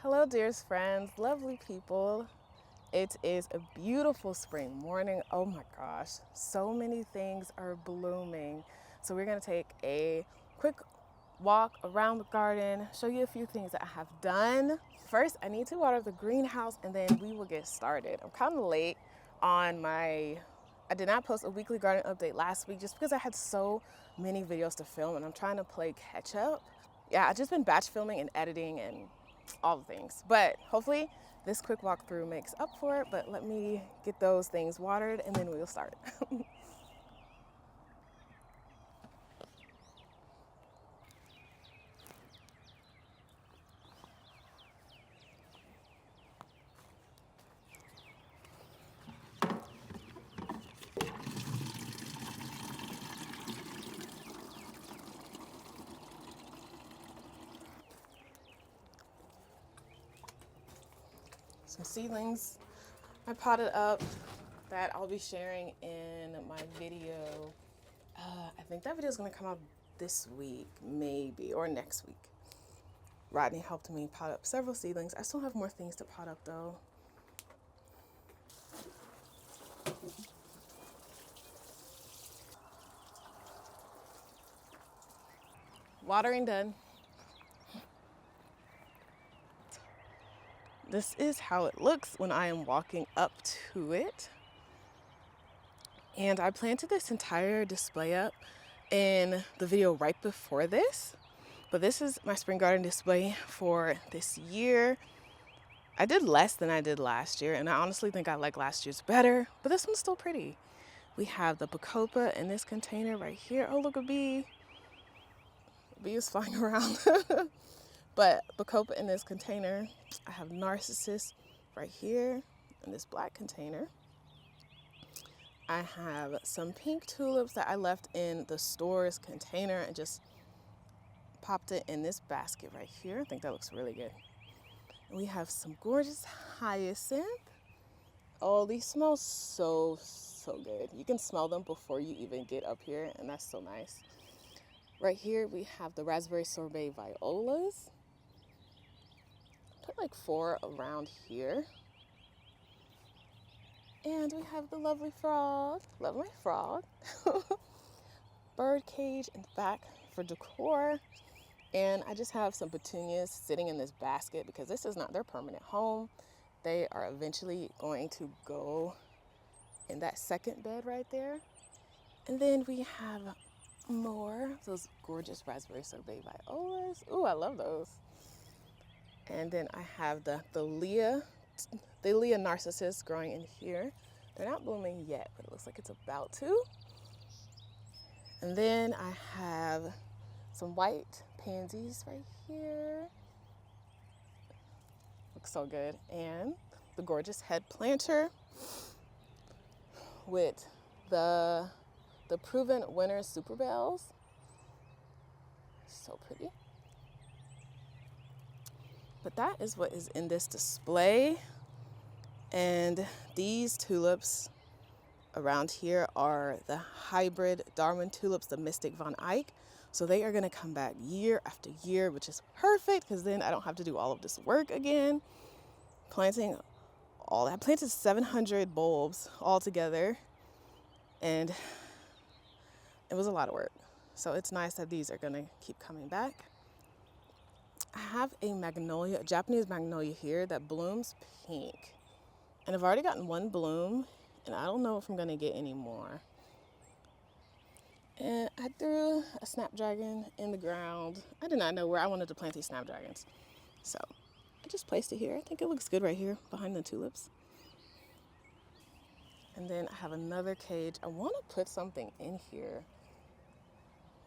Hello, dearest friends, lovely people. It is a beautiful spring morning. Oh my gosh, so many things are blooming. So we're gonna take a quick walk around the garden, show you a few things that I have done. First, I need to water the greenhouse and then we will get started. I'm kind of late on I did not post a weekly garden update last week just because I had so many videos to film and I'm trying to play catch up. Yeah, I've just been batch filming and editing and all the things. But hopefully this quick walkthrough makes up for it. But let me get those things watered and then we'll start. Some seedlings I potted up that I'll be sharing in my video. I think that video is going to come out this week, maybe, or next week. Rodney helped me pot up several seedlings. I still have more things to pot up though. Watering done. This is how it looks when I am walking up to it. And I planted this entire display up in the video right before this. But this is my spring garden display for this year. I did less than I did last year, and I honestly think I like last year's better, but this one's still pretty. We have the bacopa in this container right here. Oh, look, a bee. A bee is flying around. But bacopa in this container. I have narcissus right here in this black container. I have some pink tulips that I left in the store's container and just popped it in this basket right here. I think that looks really good. And we have some gorgeous hyacinth. Oh, these smell so good. You can smell them before you even get up here, and that's so nice. Right here we have the raspberry sorbet violas. Put like 4 around here. And we have the lovely frog. Love my frog. Bird cage in the back for decor. And I just have some petunias sitting in this basket because this is not their permanent home. They are eventually going to go in that second bed right there. And then we have more of those gorgeous raspberry sorbet violas. Ooh, I love those. And then I have the Leah narcissus growing in here. They're not blooming yet, but it looks like it's about to. And then I have some white pansies right here. Looks so good. And the gorgeous head planter with the proven winner super bells. So pretty. But that is what is in this display. And these tulips around here are the hybrid Darwin tulips, the Mystic Von Eyck. So they are gonna come back year after year, which is perfect because then I don't have to do all of this work again. Planting all that. I planted 700 bulbs all together and it was a lot of work. So it's nice that these are gonna keep coming back. I have a magnolia, a Japanese magnolia here that blooms pink. And I've already gotten one bloom and I don't know if I'm gonna get any more. And I threw a snapdragon in the ground. I did not know where I wanted to plant these snapdragons. So I just placed it here. I think it looks good right here behind the tulips. And then I have another cage. I want to put something in here.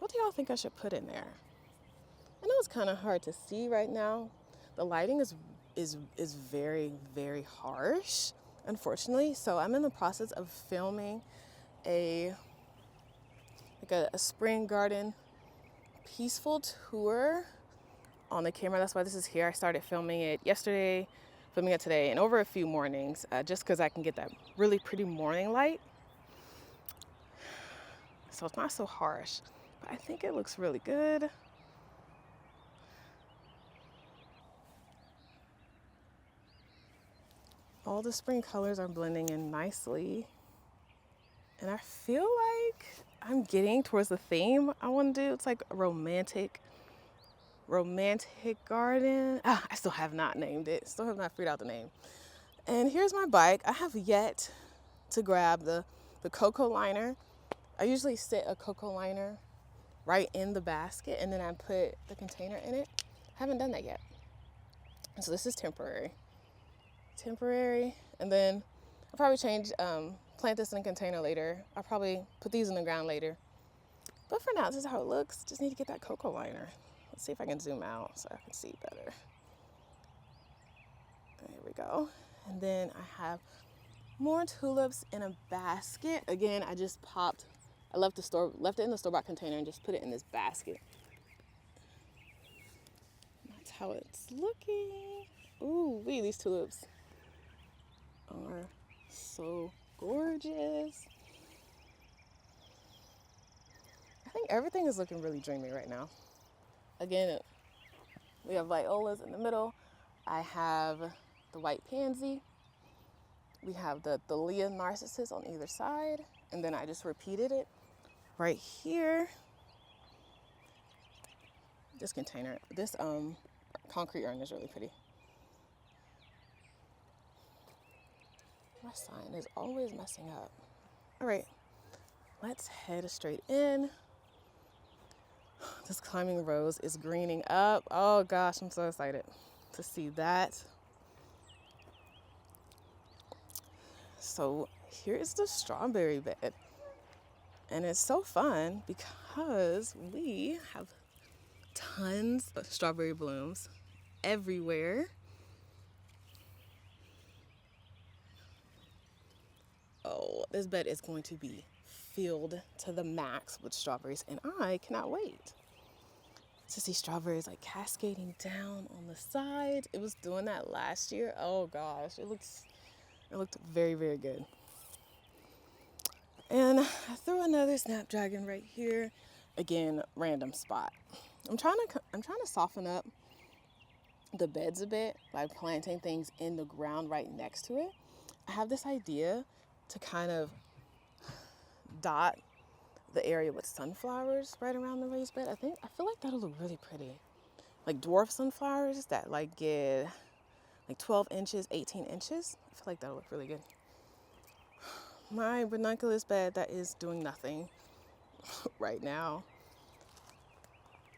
What do y'all think I should put in there? I know it's kind of hard to see right now. The lighting is very, very harsh, unfortunately. So I'm in the process of filming a spring garden peaceful tour on the camera. That's why this is here. I started filming it yesterday, filming it today, and over a few mornings, just because I can get that really pretty morning light. So it's not so harsh, but I think it looks really good. All the spring colors are blending in nicely. And I feel like I'm getting towards the theme I want to do. It's like a romantic garden. I still have not named it. Still have not figured out the name. And here's my bike. I have yet to grab the cocoa liner. I usually sit a cocoa liner right in the basket and then I put the container in it. Haven't done that yet. So this is temporary. And then I'll probably plant this in a container later. I'll probably put these in the ground later. But for now, this is how it looks. Just need to get that cocoa liner. Let's see if I can zoom out so I can see better. There we go. And then I have more tulips in a basket. Again, I left it in the store-bought container and just put it in this basket. That's how it's looking. Ooh, these tulips are so gorgeous. I think everything is looking really dreamy right now. Again, we have violas in the middle. I have the white pansy. We have the Thalia narcissus on either side. And then I just repeated it right here. This concrete urn is really pretty. My sign is always messing up. All right, let's head straight in. This climbing rose is greening up. Oh gosh, I'm so excited to see that. So here is the strawberry bed. And it's so fun because we have tons of strawberry blooms everywhere. Oh, this bed is going to be filled to the max with strawberries, and I cannot wait to see strawberries like cascading down on the side. It was doing that last year. Oh gosh, it looked very, very good. And I threw another snapdragon right here. Again, random spot. I'm trying to soften up the beds a bit by planting things in the ground right next to it. I have this idea to kind of dot the area with sunflowers right around the raised bed. I feel like that'll look really pretty. Like dwarf sunflowers that like get like 12 inches, 18 inches. I feel like that'll look really good. My ranunculus bed that is doing nothing right now.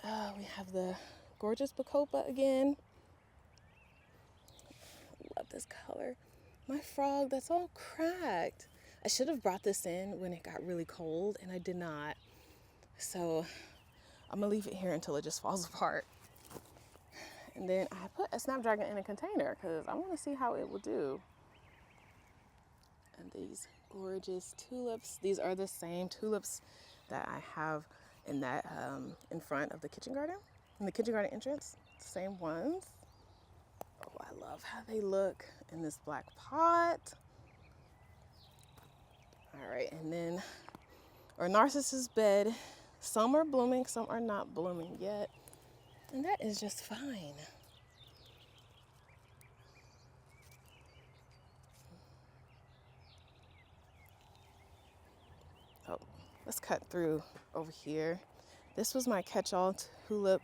We have the gorgeous bacopa again. Love this color. My frog that's all cracked. I should have brought this in when it got really cold and I did not. So I'm gonna leave it here until it just falls apart. And then I put a snapdragon in a container because I want to see how it will do. And these gorgeous tulips. These are the same tulips that I have in that in front of the kitchen garden, in the kitchen garden entrance. Same ones. Oh, I love how they look in this black pot. All right, and then our narcissus bed. Some are blooming, some are not blooming yet. And that is just fine. Oh, let's cut through over here. This was my catch-all tulip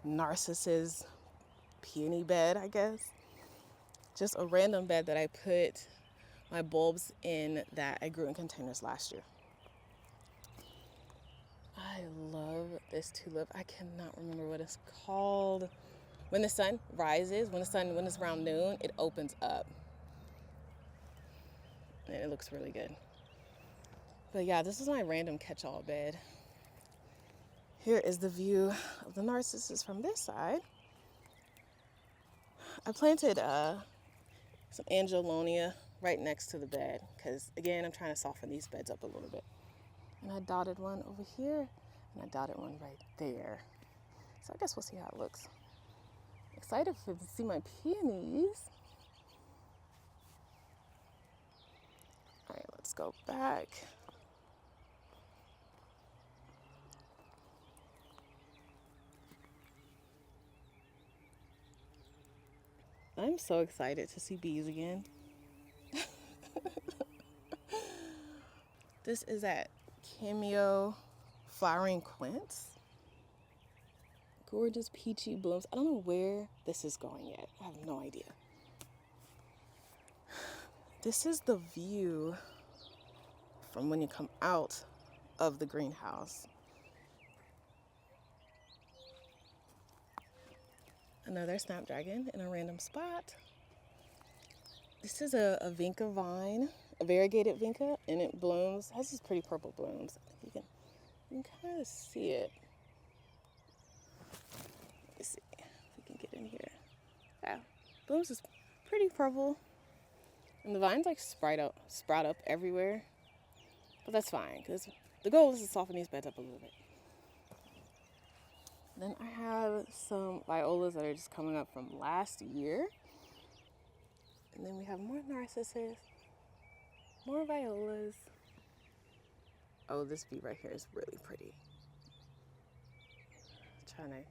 narcissus peony bed, I guess. Just a random bed that I put my bulbs in that I grew in containers last year. I love this tulip. I cannot remember what it's called. When the sun rises, when it's around noon, it opens up. And it looks really good. But yeah, this is my random catch-all bed. Here is the view of the narcissus from this side. I planted some angelonia right next to the bed because, again, I'm trying to soften these beds up a little bit. And I dotted one over here, and I dotted one right there. So I guess we'll see how it looks. Excited to see my peonies. All right, let's go back. I'm so excited to see bees again. This is that Cameo Flowering Quince. Gorgeous peachy blooms. I don't know where this is going yet. I have no idea. This is the view from when you come out of the greenhouse. Another snapdragon in a random spot. This is a vinca vine, a variegated vinca, and it blooms, has these pretty purple blooms. I think you can kind of see it. Let's see if we can get in here. Yeah, blooms is pretty purple. And the vines like sprout up everywhere. But that's fine, because the goal is to soften these beds up a little bit. Then I have some violas that are just coming up from last year. And then we have more narcissus, more violas. Oh, this view right here is really pretty. Trying to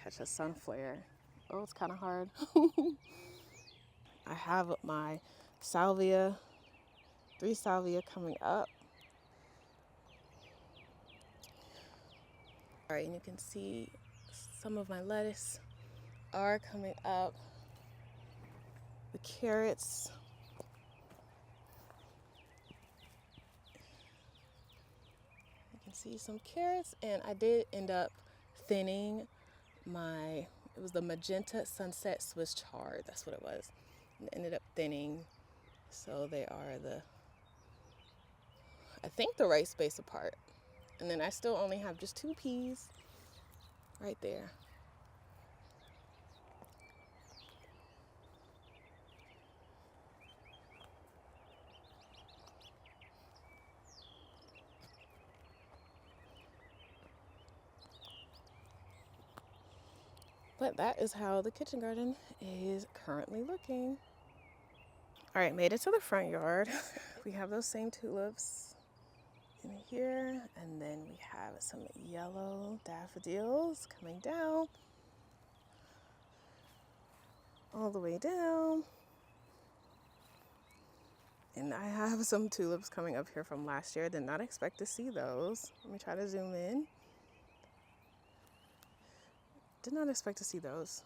catch a sun flare. Oh, it's kind of hard. I have my salvia, 3 salvia coming up. All right, and you can see some of my lettuce are coming up. The carrots. You can see some carrots, and I did end up thinning it was the magenta sunset Swiss chard, that's what it was. And it ended up thinning, so they are I think the right space apart. And then I still only have just 2 peas right there. But that is how the kitchen garden is currently looking. All right, made it to the front yard. We have those same tulips in here, and then we have some yellow daffodils coming down, all the way down. And I have some tulips coming up here from last year. Did not expect to see those. Let me try to zoom in. Did not expect to see those,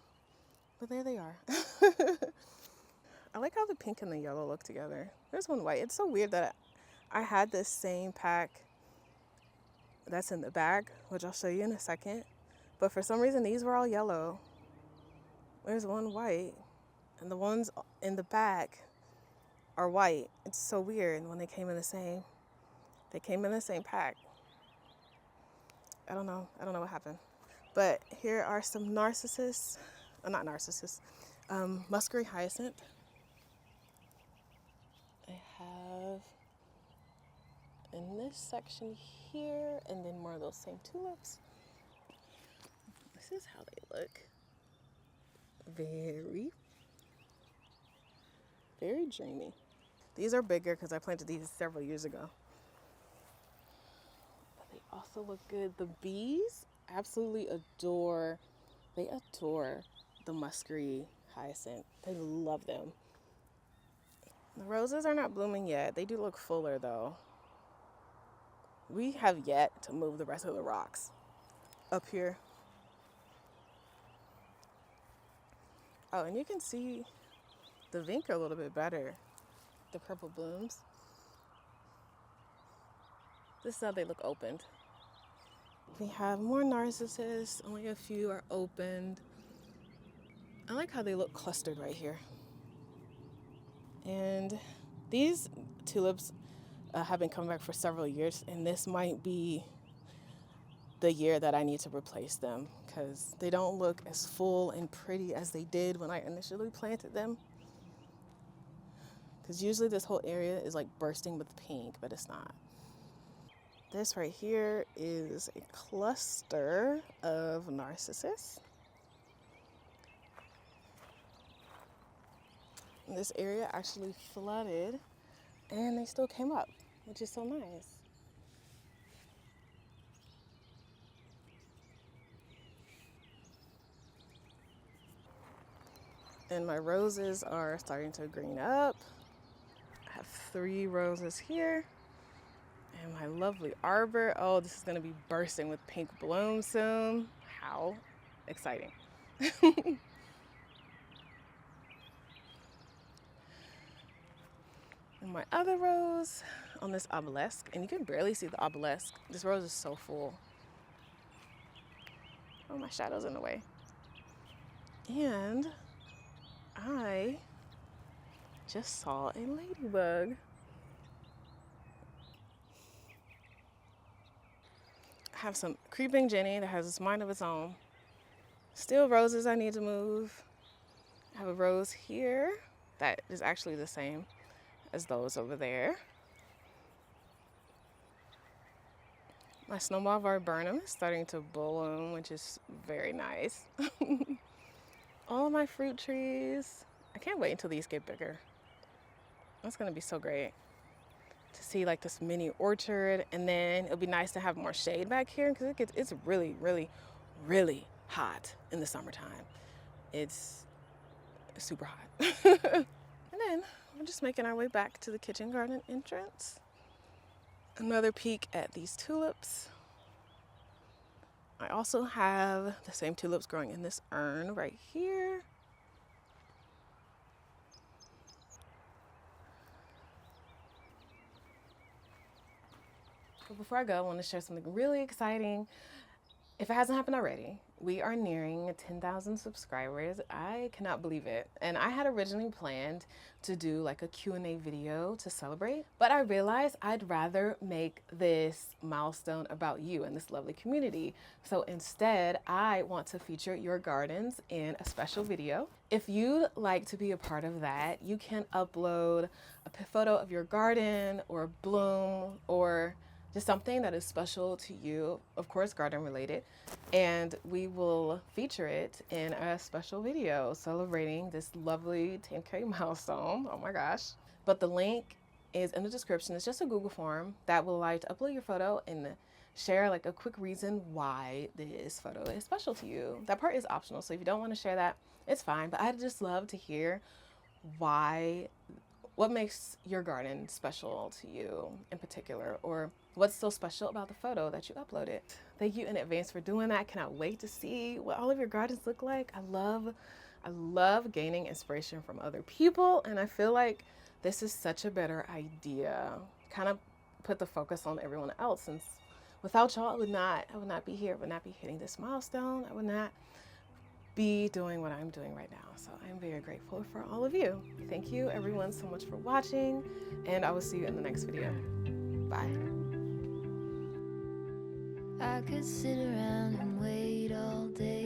but there they are. I like how the pink and the yellow look together. There's one white. It's so weird that I had this same pack that's in the bag, which I'll show you in a second. But for some reason, these were all yellow. There's one white, and the ones in the bag are white. It's so weird when they came in the same pack. I don't know what happened. But here are some narcissus, not narcissus, muscary hyacinth. I have in this section here, and then more of those same tulips. This is how they look. Very, very dreamy. These are bigger because I planted these several years ago. But they also look good. The bees absolutely adore the muscary hyacinth. They love them. The roses are not blooming yet. They do look fuller though. We have yet to move the rest of the rocks up here. Oh, and you can see the vinca a little bit better. The purple blooms. This is how they look opened. We have more narcissus. Only a few are opened. I like how they look clustered right here. And these tulips have been coming back for several years, and this might be the year that I need to replace them because they don't look as full and pretty as they did when I initially planted them. Because usually this whole area is like bursting with pink, but it's not. This right here is a cluster of narcissus. This area actually flooded and they still came up, which is so nice. And my roses are starting to green up. I have 3 roses here. And my lovely arbor. Oh, this is going to be bursting with pink bloom soon. How exciting. And my other rose on this obelisk, and you can barely see the obelisk. This rose is so full. Oh, my shadow's in the way. And I just saw a ladybug. I have some creeping Jenny that has a mind of its own. Still roses I need to move. I have a rose here that is actually the same as those over there. My snowball viburnum is starting to bloom, which is very nice. All of my fruit trees. I can't wait until these get bigger. That's gonna be so great to see like this mini orchard, and then it'll be nice to have more shade back here because it's really, really, really hot in the summertime. It's super hot. And then we're just making our way back to the kitchen garden entrance. Another peek at these tulips. I also have the same tulips growing in this urn right here. But before I go, I want to share something really exciting. If it hasn't happened already, we are nearing 10,000 subscribers. I cannot believe it. And I had originally planned to do like a Q&A video to celebrate, but I realized I'd rather make this milestone about you and this lovely community. So instead, I want to feature your gardens in a special video. If you'd like to be a part of that, you can upload a photo of your garden or bloom or just something that is special to you, of course, garden related, and we will feature it in a special video celebrating this lovely 10K milestone. Oh my gosh. But the link is in the description. It's just a Google form that will allow you to upload your photo and share like a quick reason why this photo is special to you. That part is optional, so if you don't want to share that, it's fine, but I'd just love to hear what makes your garden special to you in particular, or what's so special about the photo that you uploaded. Thank you in advance for doing that. Cannot wait to see what all of your gardens look like. I love gaining inspiration from other people, and I feel like this is such a better idea. Kind of put the focus on everyone else, since without y'all, I would not be here, I would not be hitting this milestone. I would not be doing what I'm doing right now. So I'm very grateful for all of you. Thank you everyone so much for watching, and I will see you in the next video. Bye. I could sit around and wait all day.